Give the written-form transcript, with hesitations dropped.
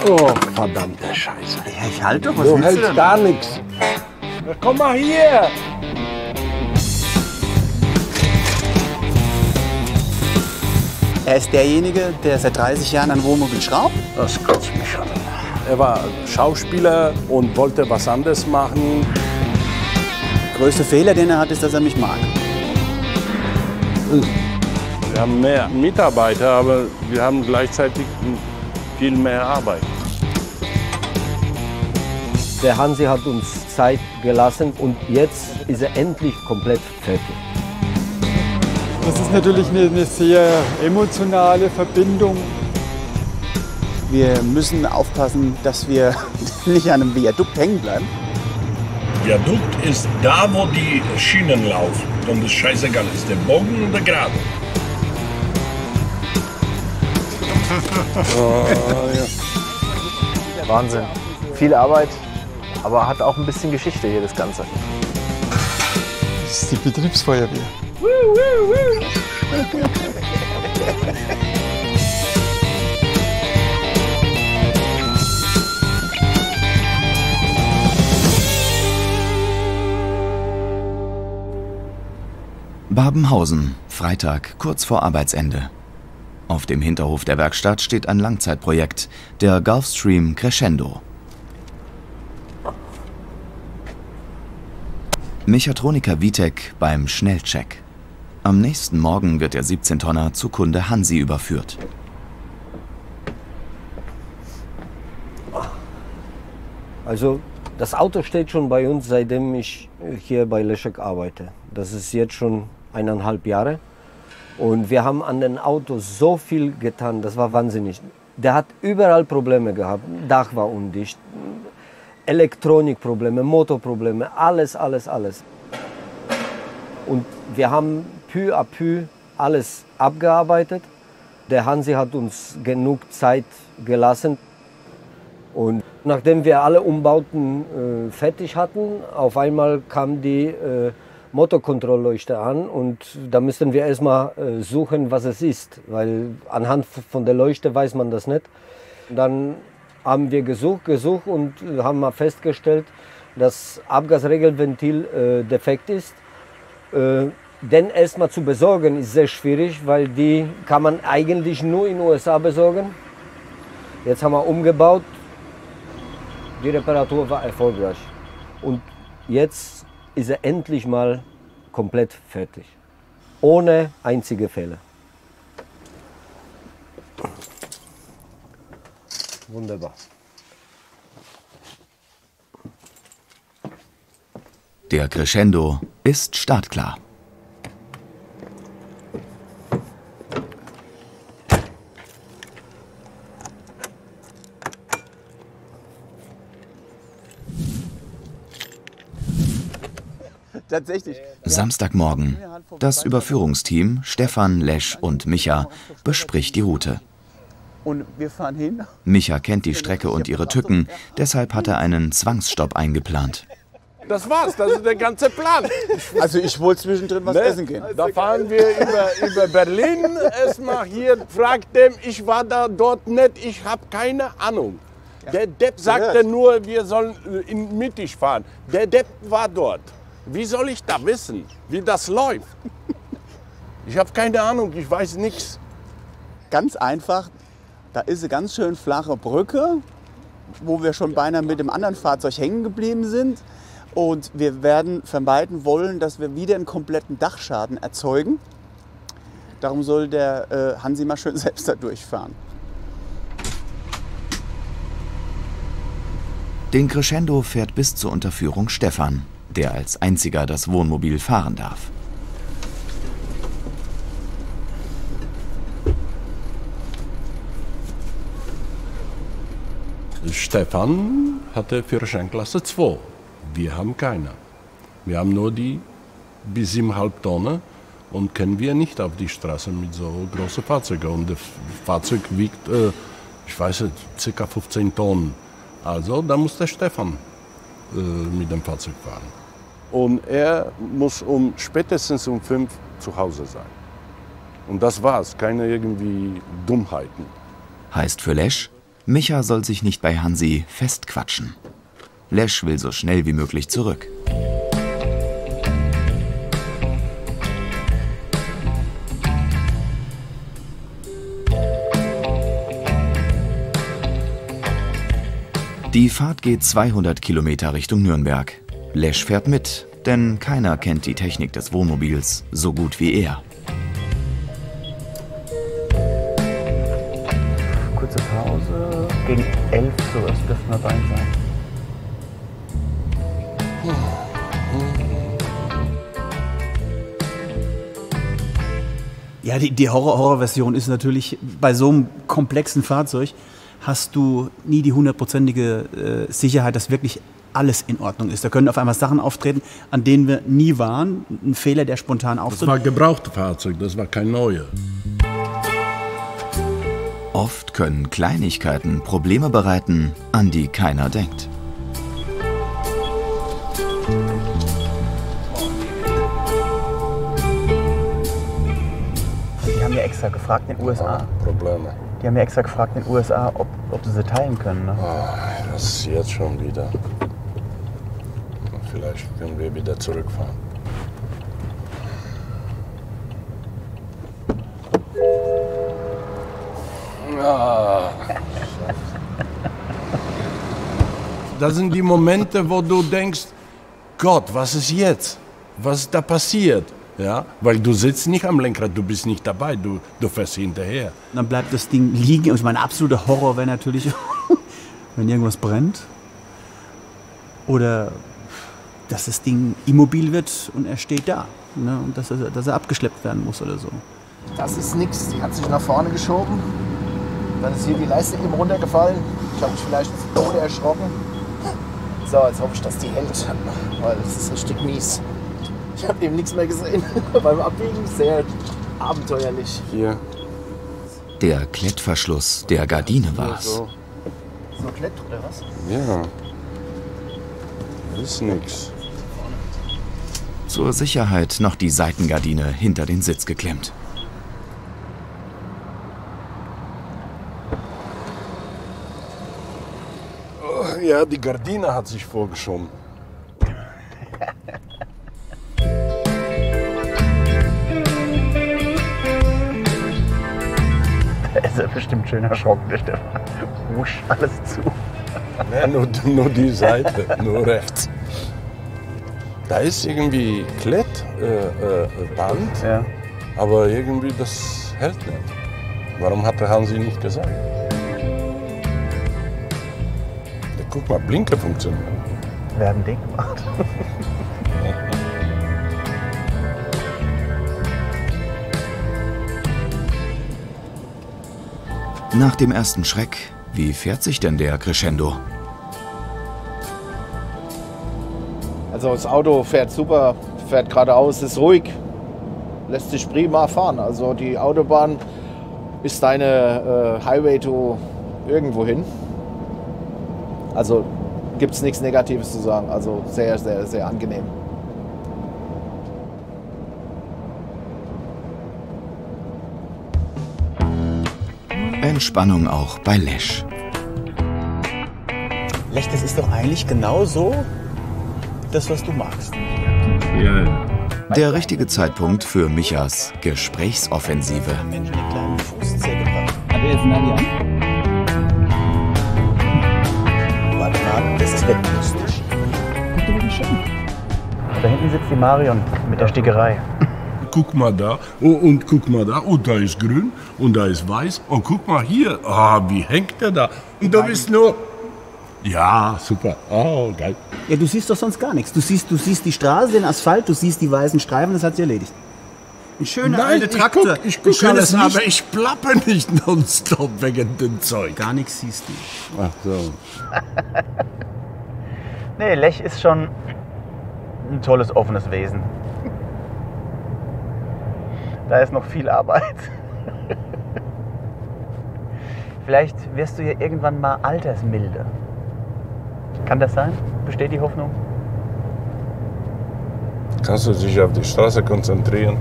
Oh, verdammte Scheiße. Ja, ich halte doch, was Du willst du hältst denn? gar nichts. Komm mal hier. Er ist derjenige, der seit 30 Jahren an Wohnmobil schraubt? Das kotzt mich an. Er war Schauspieler und wollte was anderes machen. Der größte Fehler, den er hat, ist, dass er mich mag. Wir haben mehr Mitarbeiter, aber wir haben gleichzeitig viel mehr Arbeit. Der Hansi hat uns Zeit gelassen und jetzt ist er endlich komplett fertig. Das ist natürlich eine sehr emotionale Verbindung. Wir müssen aufpassen, dass wir nicht an einem Viadukt hängen bleiben. Viadukt ist da, wo die Schienen laufen. Und das ist scheißegal, ist der Bogen oder gerade. Wahnsinn. Viel Arbeit, aber hat auch ein bisschen Geschichte hier, das Ganze. Das ist die Betriebsfeuerwehr. Babenhausen, Freitag, kurz vor Arbeitsende. Auf dem Hinterhof der Werkstatt steht ein Langzeitprojekt, der Gulfstream Crescendo. Mechatroniker Witek beim Schnellcheck. Am nächsten Morgen wird der 17-Tonner zu Kunde Hansi überführt. Also das Auto steht schon bei uns, seitdem ich hier bei Leszek arbeite. Das ist jetzt schon 1,5 Jahre. Und wir haben an den Autos so viel getan, das war wahnsinnig. Der hat überall Probleme gehabt. Dach war undicht, Elektronikprobleme, Motorprobleme, alles. Und wir haben peu à peu alles abgearbeitet. Der Hansi hat uns genug Zeit gelassen. Und nachdem wir alle Umbauten fertig hatten, auf einmal kam die Motorkontrollleuchte an und da müssten wir erstmal suchen, was es ist, weil anhand von der Leuchte weiß man das nicht. Dann haben wir gesucht und haben mal festgestellt, dass Abgasregelventil defekt ist. Den erstmal zu besorgen ist sehr schwierig, weil die kann man eigentlich nur in den USA besorgen. Jetzt haben wir umgebaut, die Reparatur war erfolgreich und jetzt ist er endlich mal komplett fertig, ohne einzige Fehler. Wunderbar. Der Crescendo ist startklar. Tatsächlich. Samstagmorgen. Das Überführungsteam, Stefan, Lesch und Micha, bespricht die Route. Und wir fahren hin. Micha kennt die Strecke und ihre Tücken, deshalb hat er einen Zwangsstopp eingeplant. Das war's, das ist der ganze Plan. Also ich wollte zwischendrin was essen gehen. Da fahren wir über Berlin, erstmal hier, fragt dem, ich war da dort nicht, ich habe keine Ahnung. Der Depp sagte nur, wir sollen mittig fahren. Der Depp war dort. Wie soll ich da wissen, wie das läuft? Ich habe keine Ahnung, ich weiß nichts. Ganz einfach, da ist eine ganz schön flache Brücke, wo wir schon beinahe mit dem anderen Fahrzeug hängen geblieben sind. Und wir werden vermeiden wollen, dass wir wieder einen kompletten Dachschaden erzeugen. Darum soll der Hansi mal schön selbst da durchfahren. Den Crescendo fährt bis zur Unterführung Stefan, der als einziger das Wohnmobil fahren darf. Stefan hatte Führerscheinklasse 2. Wir haben keine. Wir haben nur die bis 7,5 Tonnen und können wir nicht auf die Straße mit so großen Fahrzeugen. Und das Fahrzeug wiegt, ich weiß nicht, ca. 15 Tonnen. Also da muss der Stefan mit dem Fahrzeug fahren. Und er muss spätestens um 5 zu Hause sein. Und das war's, keine irgendwie Dummheiten. Heißt für Lesch, Micha soll sich nicht bei Hansi festquatschen. Lesch will so schnell wie möglich zurück. Die Fahrt geht 200 Kilometer Richtung Nürnberg. Lesch fährt mit, denn keiner kennt die Technik des Wohnmobils so gut wie er. Kurze Pause. Gegen 11 so, das dürften wir rein sein. Ja, die Horrorversion ist natürlich, bei so einem komplexen Fahrzeug hast du nie die 100%ige Sicherheit, dass wirklich alles in Ordnung ist. Da können auf einmal Sachen auftreten, an denen wir nie waren. Ein Fehler, der spontan auftritt. Das war ein gebrauchtes Fahrzeug, das war kein neues. Oft können Kleinigkeiten Probleme bereiten, an die keiner denkt. Die haben ja extra gefragt in den USA. Probleme. Die haben ja extra gefragt in den USA, ob sie teilen können. Ne? Das ist jetzt schon wieder. Vielleicht können wir wieder zurückfahren. Das sind die Momente, wo du denkst, Gott, was ist jetzt? Was ist da passiert? Ja, weil du sitzt nicht am Lenkrad, du bist nicht dabei, du fährst hinterher. Und dann bleibt das Ding liegen. Und mein absoluter Horror wäre natürlich, wenn irgendwas brennt. Oder dass das Ding immobil wird und er steht da. Ne? Und dass er abgeschleppt werden muss oder so. Das ist nix. Die hat sich nach vorne geschoben. Dann ist hier die Leiste eben runtergefallen. Ich habe mich vielleicht zu Tode erschrocken. So, jetzt hoffe ich, dass die hält. Weil das ist richtig mies. Ich habe eben nichts mehr gesehen. Beim Abbiegen sehr abenteuerlich. Hier. Der Klettverschluss der Gardine war's. So. So Klett oder was? Ja. Das ist nix. Zur Sicherheit noch die Seitengardine hinter den Sitz geklemmt. Ja, die Gardine hat sich vorgeschoben. Da ist er bestimmt schön erschrocken, der Stefan. Wusch, alles zu. Ja, nur die Seite, nur rechts. Da ist irgendwie Klettband, Ja. aber irgendwie das hält nicht. Warum hat der Hansi nicht gesagt? Ja, guck mal, Blinker funktioniert. Wir haben den gemacht. Nach dem ersten Schreck, wie fährt sich denn der Crescendo? Also das Auto fährt super, fährt geradeaus, ist ruhig, lässt sich prima fahren. Also die Autobahn ist deine Highway to irgendwo hin. Also gibt es nichts Negatives zu sagen. Also sehr, sehr, sehr angenehm. Entspannung auch bei Lesch. Lech, das ist doch eigentlich genau so das, was du magst. Der richtige Zeitpunkt für Michas Gesprächsoffensive. Mensch, den kleinen Fußzeh gebracht. Hat er jetzt Nadi an? Warte mal, das ist nicht lustig. Guck dir mal die Schippen. Da hinten sitzt die Marion mit der Stickerei. Guck mal da, und guck mal da, und da ist grün, und da ist weiß, und guck mal hier, wie hängt der da? Und du bist nur... Ja, super, oh, geil. Ja, du siehst doch sonst gar nichts. Du siehst die Straße, den Asphalt, du siehst die weißen Streifen, das hat sich erledigt. Ein schöner alter Traktor. Ich guck alles, aber ich plappe nicht nonstop wegen dem Zeug. Gar nichts siehst du. Ach so. Nee, Lech ist schon ein tolles, offenes Wesen. Da ist noch viel Arbeit. Vielleicht wirst du ja irgendwann mal altersmilde. Kann das sein? Besteht die Hoffnung? Kannst du dich auf die Straße konzentrieren?